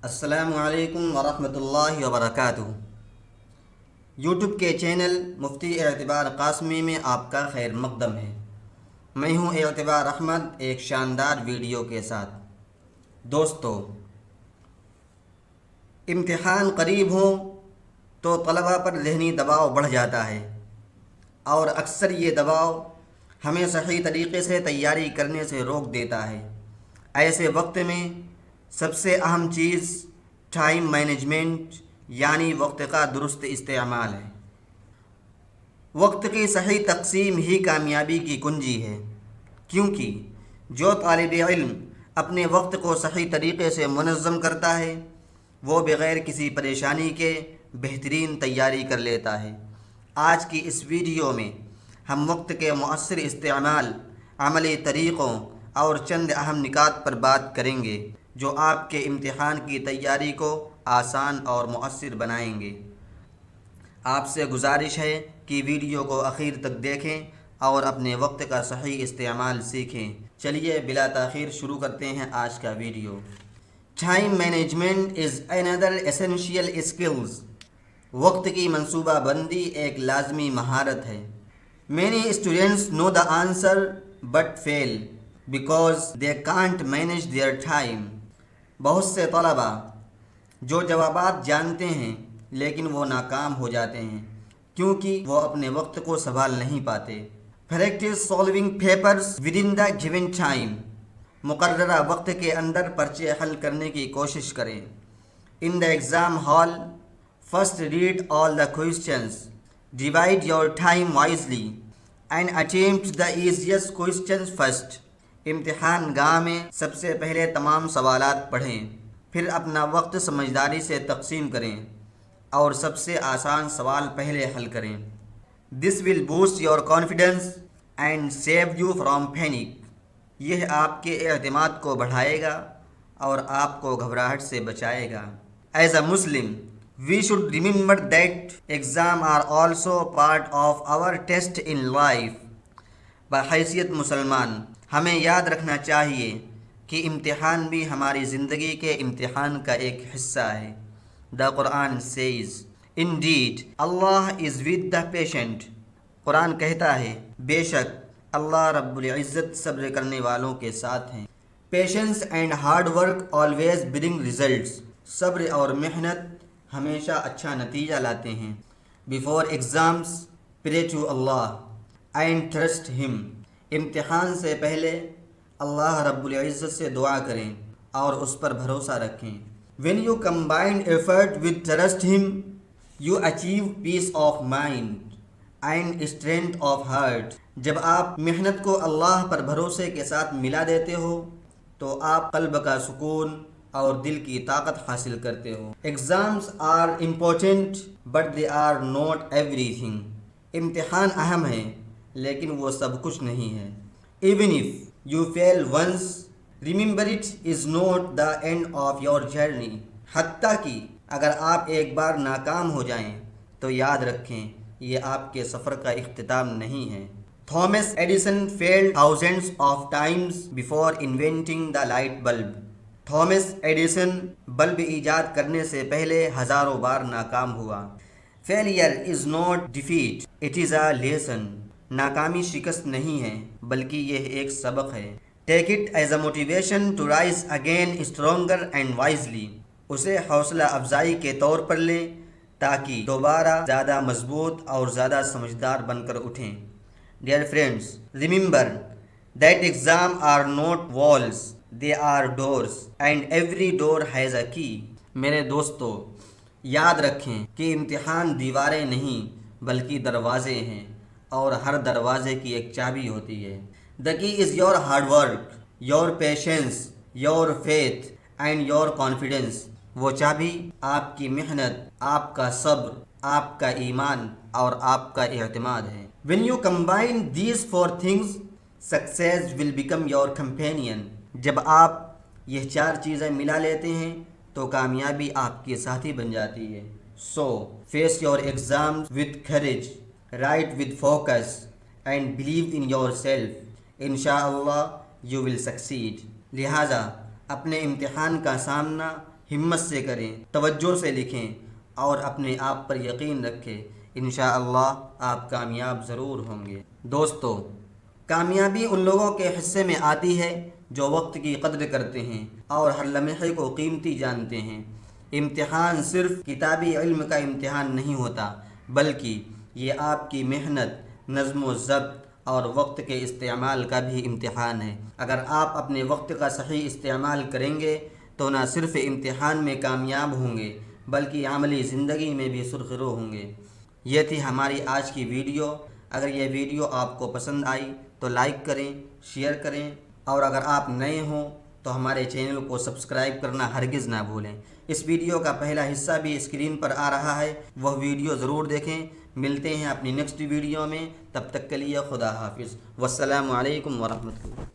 السلام علیکم ورحمۃ اللہ وبرکاتہ۔ یوٹیوب کے چینل مفتی اعتبار قاسمی میں آپ کا خیر مقدم ہے۔ میں ہوں اعتبار احمد، ایک شاندار ویڈیو کے ساتھ۔ دوستو، امتحان قریب ہوں تو طلباء پر ذہنی دباؤ بڑھ جاتا ہے، اور اکثر یہ دباؤ ہمیں صحیح طریقے سے تیاری کرنے سے روک دیتا ہے۔ ایسے وقت میں سب سے اہم چیز ٹائم مینجمنٹ یعنی وقت کا درست استعمال ہے۔ وقت کی صحیح تقسیم ہی کامیابی کی کنجی ہے، کیونکہ جو طالب علم اپنے وقت کو صحیح طریقے سے منظم کرتا ہے وہ بغیر کسی پریشانی کے بہترین تیاری کر لیتا ہے۔ آج کی اس ویڈیو میں ہم وقت کے مؤثر استعمال، عملی طریقوں اور چند اہم نکات پر بات کریں گے جو آپ کے امتحان کی تیاری کو آسان اور مؤثر بنائیں گے۔ آپ سے گزارش ہے کہ ویڈیو کو اخیر تک دیکھیں اور اپنے وقت کا صحیح استعمال سیکھیں۔ چلیے بلا تاخیر شروع کرتے ہیں آج کا video. Time management is another essential skills۔ وقت کی منصوبہ بندی ایک لازمی مہارت ہے۔ Many students know the answer but fail because they can't manage their time۔ بہت سے طلباء جو جوابات جانتے ہیں لیکن وہ ناکام ہو جاتے ہیں کیونکہ وہ اپنے وقت کو سنبھال نہیں پاتے۔ Practice solving papers within the given time۔ مقررہ وقت کے اندر پرچے حل کرنے کی کوشش کریں۔ In the exam hall، first read all the questions، divide your time wisely and attempt the easiest questions first۔ امتحان گاہ میں سب سے پہلے تمام سوالات پڑھیں، پھر اپنا وقت سمجھداری سے تقسیم کریں اور سب سے آسان سوال پہلے حل کریں۔ This will boost your confidence and save you from panic۔ یہ آپ کے اعتماد کو بڑھائے گا اور آپ کو گھبراہٹ سے بچائے گا۔ As a Muslim، we should remember that exams are also part of our test in life۔ بحیثیت مسلمان ہمیں یاد رکھنا چاہیے کہ امتحان بھی ہماری زندگی کے امتحان کا ایک حصہ ہے۔ The Quran says، Indeed، Allah is with the patient۔ قرآن کہتا ہے بے شک اللہ رب العزت صبر کرنے والوں کے ساتھ ہیں۔ Patience and hard work always bring results۔ صبر اور محنت ہمیشہ اچھا نتیجہ لاتے ہیں۔ Before exams، pray to Allah and trust Him۔ امتحان سے پہلے اللہ رب العزت سے دعا کریں اور اس پر بھروسہ رکھیں۔ When you combine effort with trust Him، you achieve peace of mind and strength of heart۔ جب آپ محنت کو اللہ پر بھروسے کے ساتھ ملا دیتے ہو تو آپ قلب کا سکون اور دل کی طاقت حاصل کرتے ہو۔ Exams are important but they are not everything۔ امتحان اہم ہیں لیکن وہ سب کچھ نہیں ہے۔ Even if you fail once، remember it is not the end of your journey۔ حتیٰ کہ اگر آپ ایک بار ناکام ہو جائیں تو یاد رکھیں یہ آپ کے سفر کا اختتام نہیں ہے۔ Thomas Edison failed thousands of times before inventing the light bulb۔ Thomas Edison bulb ایجاد کرنے سے پہلے ہزاروں بار ناکام ہوا۔ Failure is not defeat، it is a lesson۔ ناکامی شکست نہیں ہے بلکہ یہ ایک سبق ہے۔ Take it as a motivation to rise again stronger and wisely۔ اسے حوصلہ افزائی کے طور پر لیں تاکہ دوبارہ زیادہ مضبوط اور زیادہ سمجھدار بن کر اٹھیں۔ Dear friends، remember that exams are not walls، they are doors and every door has a key۔ میرے دوستو، یاد رکھیں کہ امتحان دیواریں نہیں بلکہ دروازے ہیں اور ہر دروازے کی ایک چابی ہوتی ہے۔ The key is your hard work، your patience، your faith and your confidence۔ وہ چابی آپ کی محنت، آپ کا صبر، آپ کا ایمان اور آپ کا اعتماد ہے۔ When you combine these four things، success will become your companion۔ جب آپ یہ چار چیزیں ملا لیتے ہیں تو کامیابی آپ کی ساتھی بن جاتی ہے۔ So face your exams with courage، write with focus and believe in yourself۔ انشاءاللہ you will succeed۔ لہٰذا اپنے امتحان کا سامنا ہمت سے کریں، توجہ سے لکھیں اور اپنے آپ پر یقین رکھیں، انشاءاللہ آپ کامیاب ضرور ہوں گے۔ دوستو، کامیابی ان لوگوں کے حصے میں آتی ہے جو وقت کی قدر کرتے ہیں اور ہر لمحے کو قیمتی جانتے ہیں۔ امتحان صرف کتابی علم کا امتحان نہیں ہوتا، بلکہ یہ آپ کی محنت، نظم و ضبط اور وقت کے استعمال کا بھی امتحان ہے۔ اگر آپ اپنے وقت کا صحیح استعمال کریں گے تو نہ صرف امتحان میں کامیاب ہوں گے بلکہ عملی زندگی میں بھی سرخرو ہوں گے۔ یہ تھی ہماری آج کی ویڈیو۔ اگر یہ ویڈیو آپ کو پسند آئی تو لائک کریں، شیئر کریں، اور اگر آپ نئے ہوں تو ہمارے چینل کو سبسکرائب کرنا ہرگز نہ بھولیں۔ اس ویڈیو کا پہلا حصہ بھی اسکرین پر آ رہا ہے، وہ ویڈیو ضرور دیکھیں۔ ملتے ہیں اپنی نیکسٹ ویڈیو میں، تب تک کے لیے خدا حافظ، والسلام علیکم ورحمۃ اللہ۔